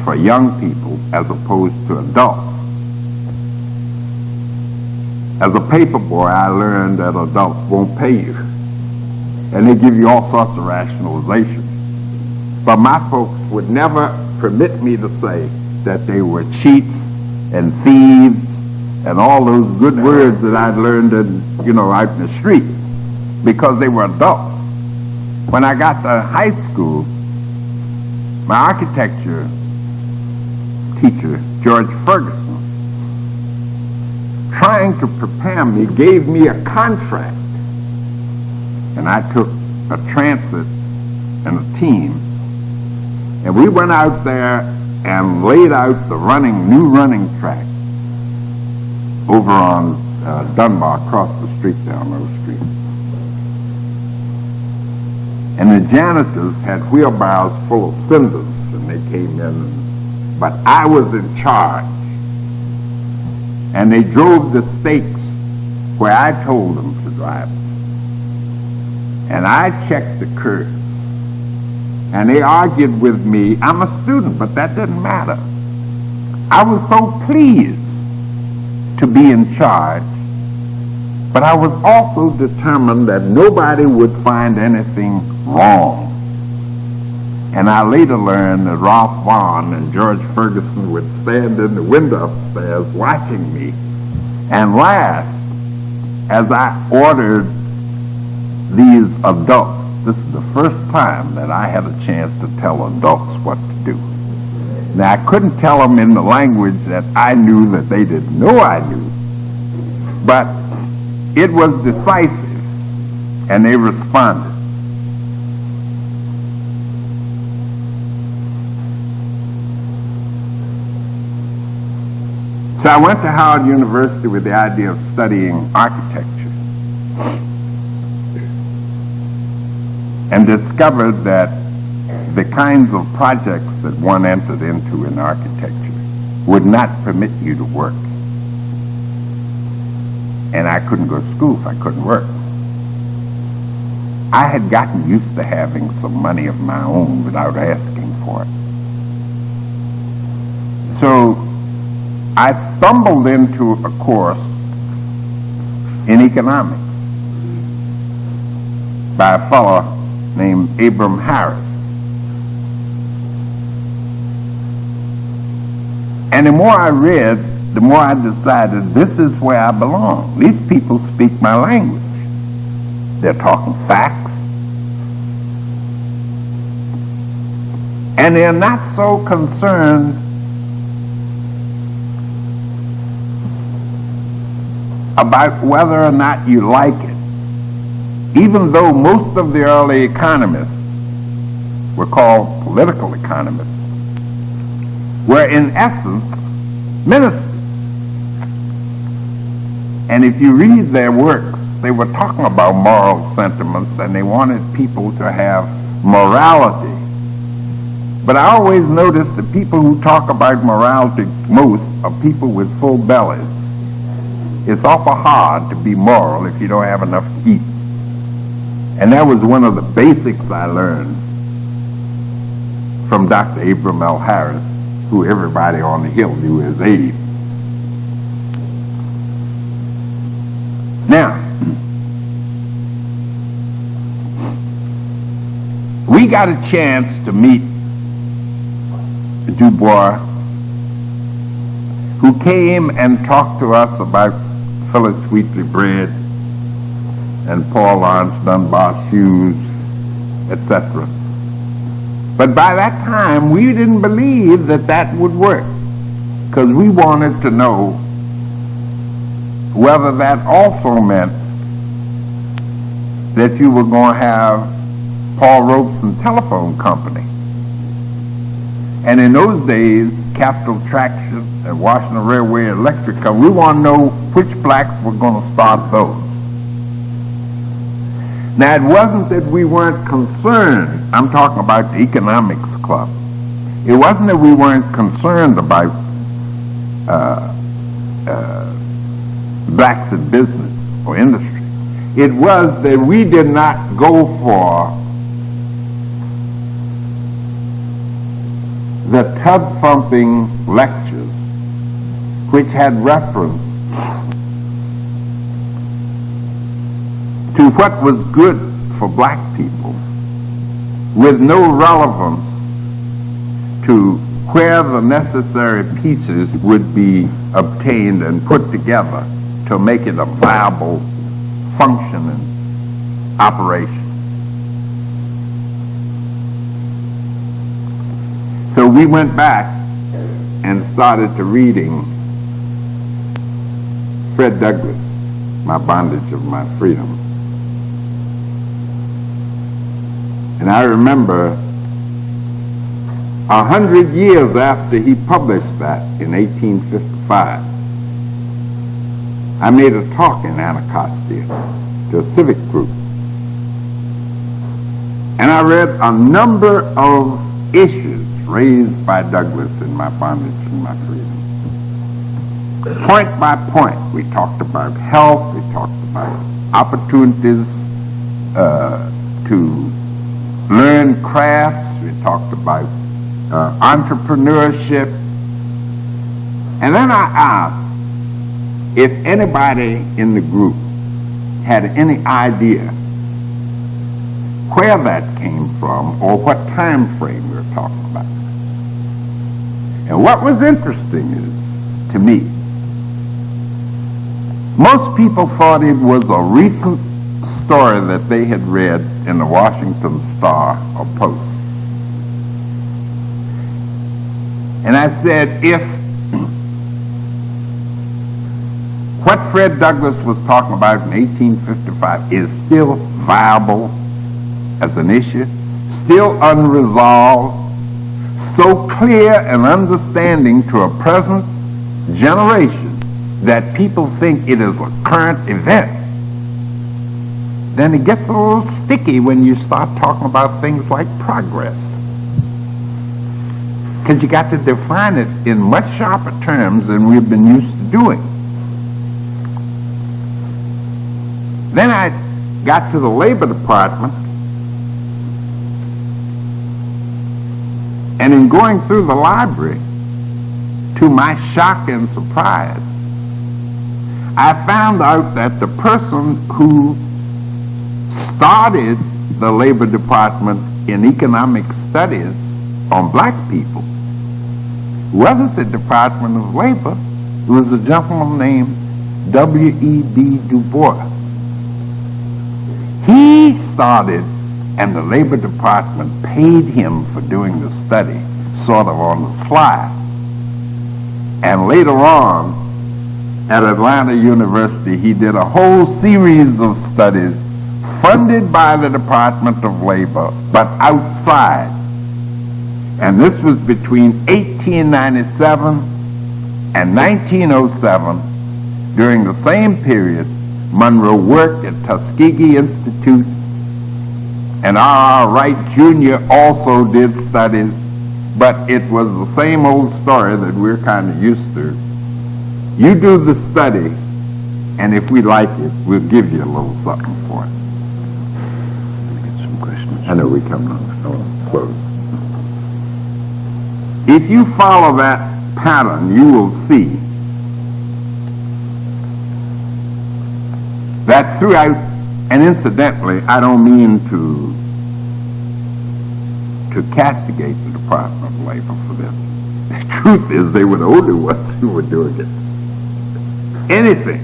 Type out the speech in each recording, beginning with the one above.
for young people as opposed to adults. As a paper boy, I learned that adults won't pay you, and they give you all sorts of rationalizations. But my folks would never permit me to say that they were cheats and thieves and all those good words that I'd learned out in the street, because they were adults. When I got to high school, my architecture teacher, George Ferguson, trying to prepare me, gave me a contract. And I took a transit and a team, and we went out there and laid out the new running track over on Dunbar, across the street down those streets. And the janitors had wheelbarrows full of cinders, and they came in, but I was in charge. And they drove the stakes where I told them to drive. And I checked the curve. And they argued with me. I'm a student, but that didn't matter. I was so pleased to be in charge, but I was also determined that nobody would find anything wrong. And I later learned that Ralph Vaughan and George Ferguson would stand in the window upstairs watching me and laugh as I ordered these adults. This is the first time that I had a chance to tell adults what to do. Now, I couldn't tell them in the language that I knew that they didn't know I knew, but it was decisive, and they responded. So I went to Howard University with the idea of studying architecture, and discovered that the kinds of projects that one entered into in architecture would not permit you to work. And I couldn't go to school if I couldn't work. I had gotten used to having some money of my own without asking for it. So I stumbled into a course in economics by a fellow named Abram Harris. And the more I read, the more I decided this is where I belong. These people speak my language. They're talking facts. And they're not so concerned about whether or not you like it. Even though most of the early economists were called political economists, were in essence ministers. And if you read their works, they were talking about moral sentiments, and they wanted people to have morality. But I always notice the people who talk about morality most are people with full bellies. It's awful hard to be moral if you don't have enough to eat. And that was one of the basics I learned from Dr. Abram L. Harris, who everybody on the Hill knew as Abe. Now, we got a chance to meet Du Bois, who came and talked to us about Phyllis Wheatley bread and Paul Laurence Dunbar shoes, etc. But by that time, we didn't believe that that would work, because we wanted to know whether that also meant that you were going to have Paul Robeson Telephone Company. And in those days, Capital Traction and Washington Railway Electric Company, we want to know which blacks were going to start those. Now, it wasn't that we weren't concerned. I'm talking about the Economics Club. It wasn't that we weren't concerned about blacks in business or industry. It was that we did not go for the tub-thumping lectures, which had reference to what was good for black people, with no relevance to where the necessary pieces would be obtained and put together to make it a viable functioning operation. So we went back and started to reading Fred Douglass, My Bondage of My Freedom. And I remember 100 years after he published that in 1855, I made a talk in Anacostia to a civic group. And I read a number of issues raised by Douglass in My Bondage and My Freedom. Point by point, we talked about health, we talked about opportunities to learn crafts, we talked about entrepreneurship. And then I asked if anybody in the group had any idea where that came from or what time frame we were talking about. And what was interesting is, to me, most people thought it was a recent story that they had read in the Washington Star or Post. And I said, if what Fred Douglass was talking about in 1855 is still viable as an issue, still unresolved, so clear and understanding to a present generation that people think it is a current event, then it gets a little sticky when you start talking about things like progress. Because you got to define it in much sharper terms than we've been used to doing. Then I got to the Labor Department, and in going through the library, to my shock and surprise, I found out that the person who started the Labor Department in economic studies on black people wasn't the Department of Labor. It was a gentleman named W.E.B. Du Bois. He started, and the Labor Department paid him for doing the study, sort of on the sly. And later on, at Atlanta University, he did a whole series of studies funded by the Department of Labor, but outside. And this was between 1897 and 1907. During the same period, Monroe worked at Tuskegee Institute, and R.R. Wright Jr. also did studies, but it was the same old story that we're kind of used to. You do the study, and if we like it, we'll give you a little something for it. Get some questions. I know we come on close. If you follow that pattern, you will see that throughout, and incidentally, I don't mean to castigate the Department of Labor for this. The truth is, they were the only ones who were doing it. Anything.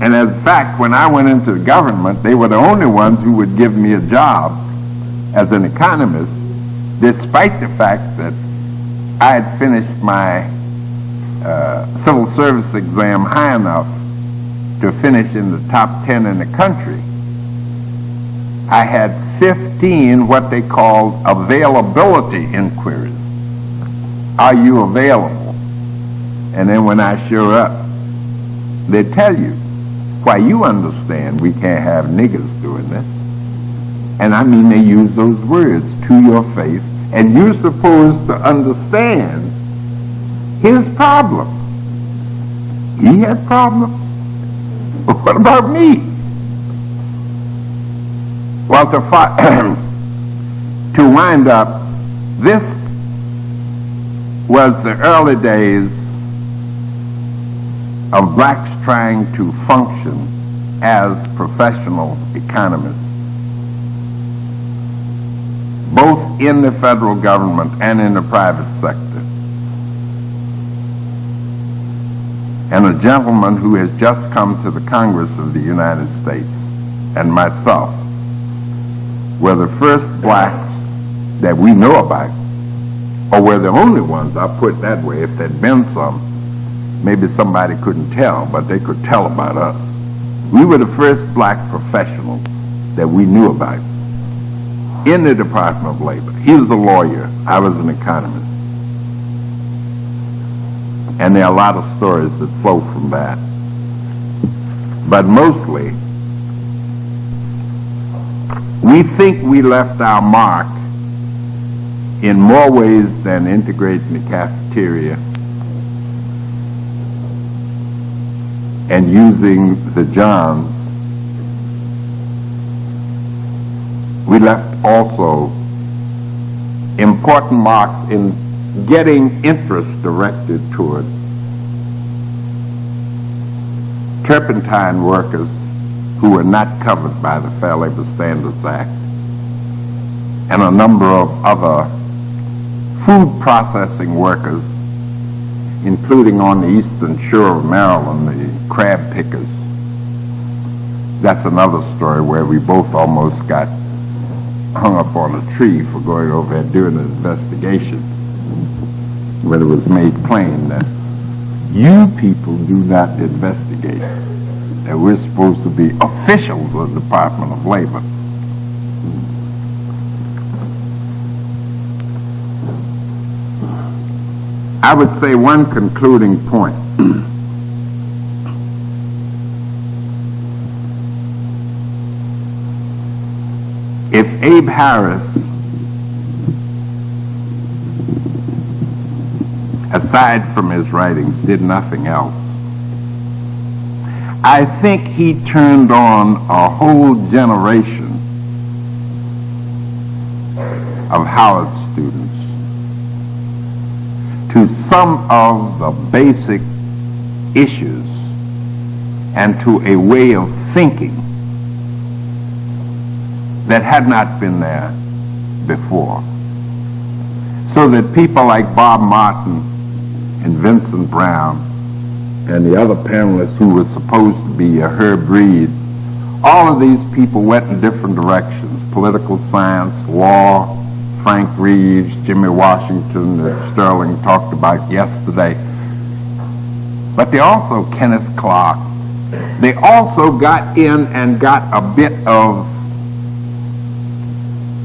And in fact, when I went into the government, they were the only ones who would give me a job as an economist, despite the fact that I had finished my civil service exam high enough to finish in the top 10 in the country. I had 15 what they called availability inquiries. Are you available? And then when I show up, they tell you, why, you understand we can't have niggers doing this. And I mean, they use those words to your face, and you're supposed to understand his problem. He had problems. But what about me? Well, to wind up, This was the early days of blacks trying to function as professional economists, both in the federal government and in the private sector. And a gentleman who has just come to the Congress of the United States and myself were the first blacks that we know about, or were the only ones, I'll put it that way. If there'd been some, maybe somebody couldn't tell, but they could tell about us. We were the first black professionals that we knew about in the Department of Labor. He was a lawyer, I was an economist. And there are a lot of stories that flow from that. But mostly, we think we left our mark in more ways than integrating the cafeteria and using the Johns. We left also important marks in getting interest directed toward turpentine workers who were not covered by the Fair Labor Standards Act, and a number of other food processing workers, including on the eastern shore of Maryland, the crab pickers. That's another story where we both almost got hung up on a tree for going over and doing an investigation, where it was made plain that you people do not investigate, that we're supposed to be officials of the Department of Labor. I would say one concluding point. If Abe Harris, aside from his writings, did nothing else, I think he turned on a whole generation of Howard students to some of the basic issues and to a way of thinking that had not been there before. So that people like Bob Martin and Vincent Browne and the other panelists who were supposed to be Herbert Reid, all of these people went in different directions: political science, law, Frank Reeves, Jimmy Washington, that Sterling talked about yesterday. But they also, Kenneth Clark, they also got in and got a bit of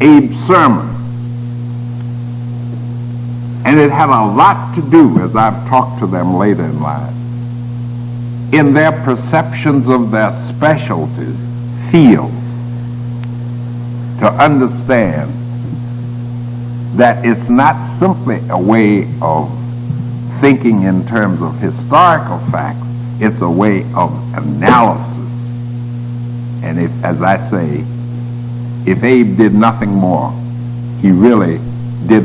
Abe's sermon. And it had a lot to do, as I've talked to them later in life, in their perceptions of their specialties, fields, to understand that it's not simply a way of thinking in terms of historical facts, it's a way of analysis. And if, as I say, if Abe did nothing more, he really did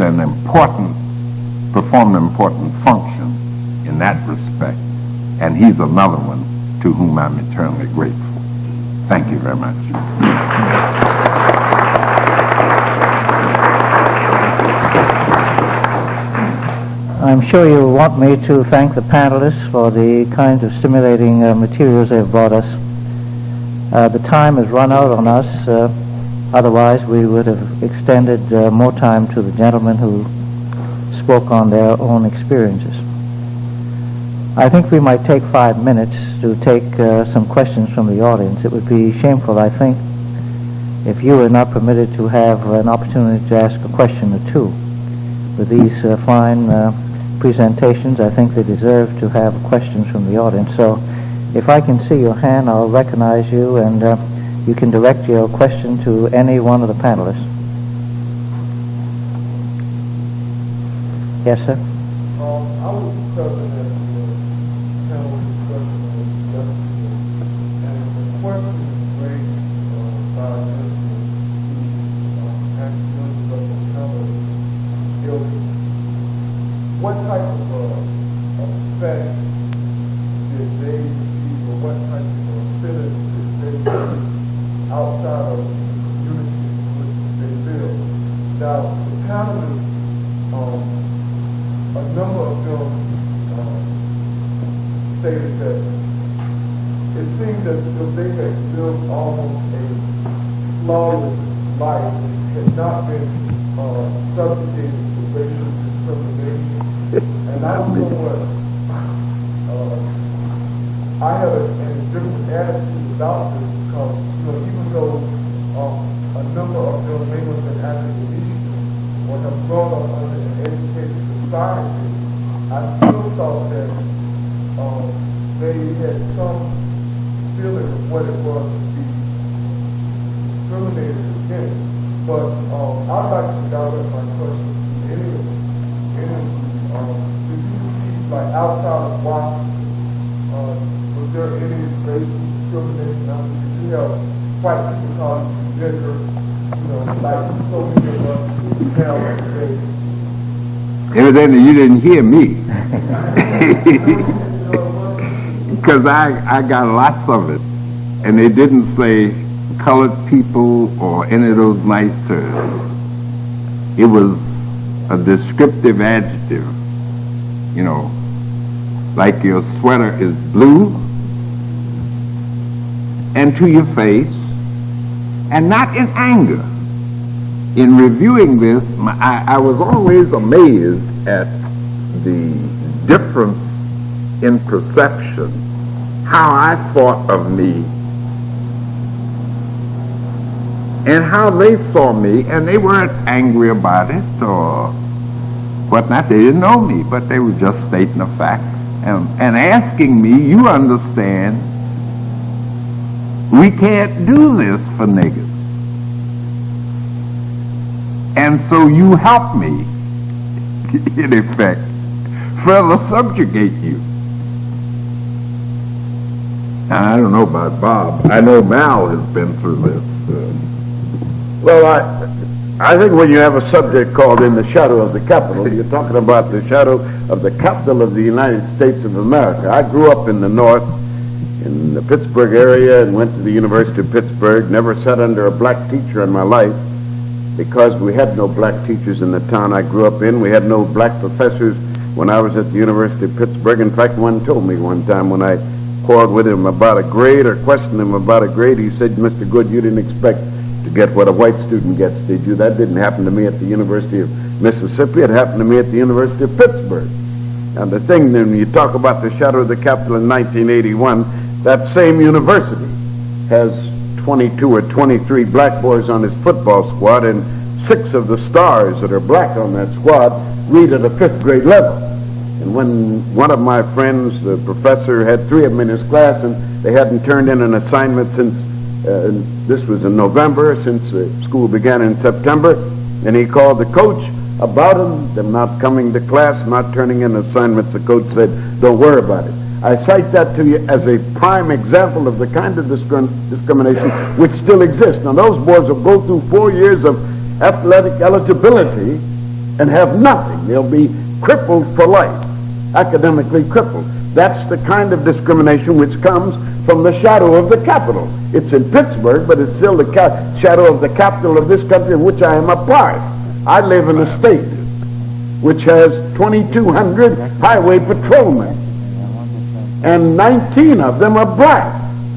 performed an important function in that respect. And he's another one to whom I'm eternally grateful. Thank you very much. I'm sure you want me to thank the panelists for the kind of stimulating materials they've brought us. The time has run out on us. Otherwise, we would have extended more time to the gentlemen who spoke on their own experiences. I think we might take 5 minutes to take some questions from the audience. It would be shameful, I think, if you were not permitted to have an opportunity to ask a question or two. With these fine presentations, I think they deserve to have questions from the audience. So if I can see your hand, I'll recognize you, and you can direct your question to any one of the panelists. Yes, sir? I was present at the panel discussion yesterday, and the question raised by Mr. Hastie Williams of the panel outside of the community which they live. Now, the panelists, a number of them stated that it seemed as if they had lived almost a flawless life, had not been subjugated to racial discrimination. And I don't know what, I have a different attitude about this because, even though a number of them may have been academicians or have grown up under an educated society, I still thought that they had some feeling of what it was to be discriminated against. But I'd like to direct my question to any of you. Did you see, like outside of Washington, was there any racial discrimination? I mean, did you have white people calling you nigger, like so many of us have today? Evidently you didn't hear me. Because I got lots of it. And they didn't say colored people or any of those nice terms. It was a descriptive adjective, like your sweater is blue and to your face, and not in anger. In reviewing this, I was always amazed at the difference in perceptions, how I thought of me and how they saw me, and they weren't angry about it or whatnot. They didn't know me, but they were just stating a fact and asking me, you understand, we can't do this for niggas. And so you help me, in effect, further subjugate you. Now, I don't know about Bob. I know Mal has been through this. Well, I think when you have a subject called In the Shadow of the Capitol, you're talking about the shadow of the capital of the United States of America. I grew up in the North, in the Pittsburgh area, and went to the University of Pittsburgh. Never sat under a black teacher in my life because we had no black teachers in the town I grew up in. We had no black professors when I was at the University of Pittsburgh. In fact, one told me one time when I quarreled with him about a grade or questioned him about a grade, he said, Mr. Good, you didn't expect to get what a white student gets, did you? That didn't happen to me at the University of Mississippi. It happened to me at the University of Pittsburgh. And the thing, when you talk about the shadow of the Capitol in 1981, that same university has 22 or 23 black boys on his football squad, and 6 of the stars that are black on that squad read at a 5th grade level. And when one of my friends, the professor, had 3 of them in his class, and they hadn't turned in an assignment since, this was in November, since school began in September, and he called the coach about them not coming to class, not turning in assignments. The coach said, don't worry about it. I cite that to you as a prime example of the kind of discrimination which still exists. Now, those boys will go through 4 years of athletic eligibility and have nothing. They'll be crippled for life, academically crippled. That's the kind of discrimination which comes from the shadow of the capital. It's in Pittsburgh, but it's still the shadow of the capital of this country of which I am a part. I live in a state which has 2,200 highway patrolmen, and 19 of them are black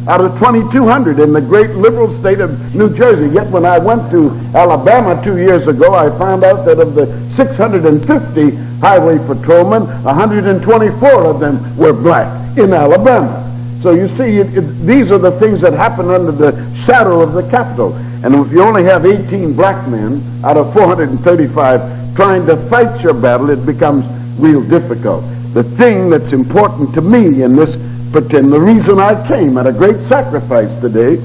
out of 2,200 in the great liberal state of New Jersey. Yet when I went to Alabama 2 years ago, I found out that of the 650 highway patrolmen, 124 of them were black in Alabama. So you see, these are the things that happen under the shadow of the Capitol. And if you only have 18 black men out of 435 trying to fight your battle, it becomes real difficult. The thing that's important to me in this, the reason I came at a great sacrifice today,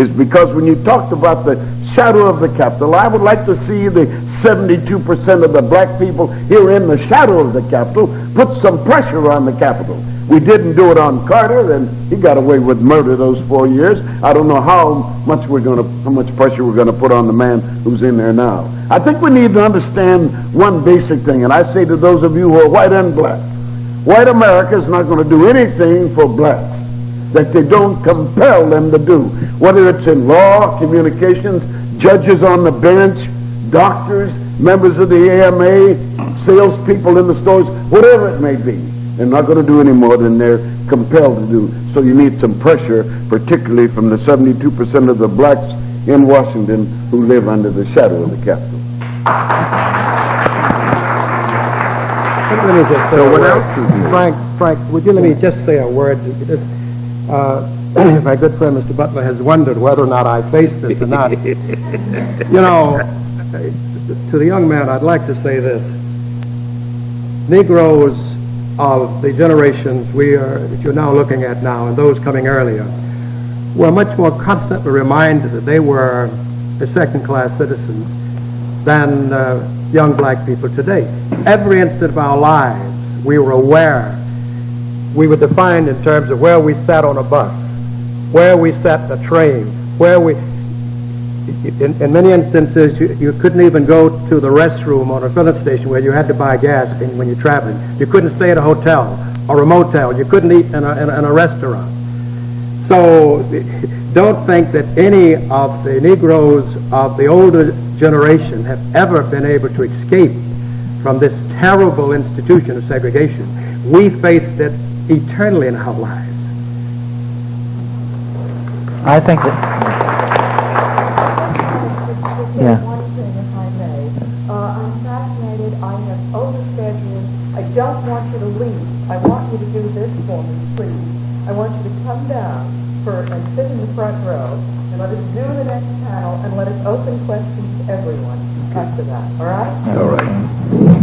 is because when you talked about the shadow of the Capitol, I would like to see the 72% of the black people here in the shadow of the Capitol put some pressure on the Capitol. We didn't do it on Carter, and he got away with murder those 4 years. I don't know how much pressure we're going to put on the man who's in there now. I think we need to understand one basic thing, and I say to those of you who are white and black, white America is not going to do anything for blacks. that they don't compel them to do. Whether it's in law, communications, judges on the bench, doctors, members of the AMA, salespeople in the stores, whatever it may be. They're not going to do any more than they're compelled to do. So you need some pressure, particularly from the 72% of the blacks in Washington who live under the shadow of the Capitol. Let me just say So a what word. else is new? Frank, would you let me just say a word? My good friend Mr. Butler has wondered whether or not I face this or not. You know, to the young man, I'd like to say this. Negroes of the generations that you're now looking at now and those coming earlier were much more constantly reminded that they were second-class citizens than young black people today. Every instant of our lives, we were aware. We were defined in terms of where we sat on a bus, where we sat in a train, in many instances, you couldn't even go to the restroom on a filling station where you had to buy gas when you're traveling. You couldn't stay at a hotel or a motel. You couldn't eat in a restaurant. So don't think that any of the Negroes of the older generation have ever been able to escape from this terrible institution of segregation. We faced it eternally in our lives. I think that, yeah. One thing, if I may. I'm fascinated. I have overscheduled. I don't want you to leave. I want you to do this for me, please. I want you to come down and sit in the front row and let us do the next panel and let us open questions to everyone after that. All right? All right.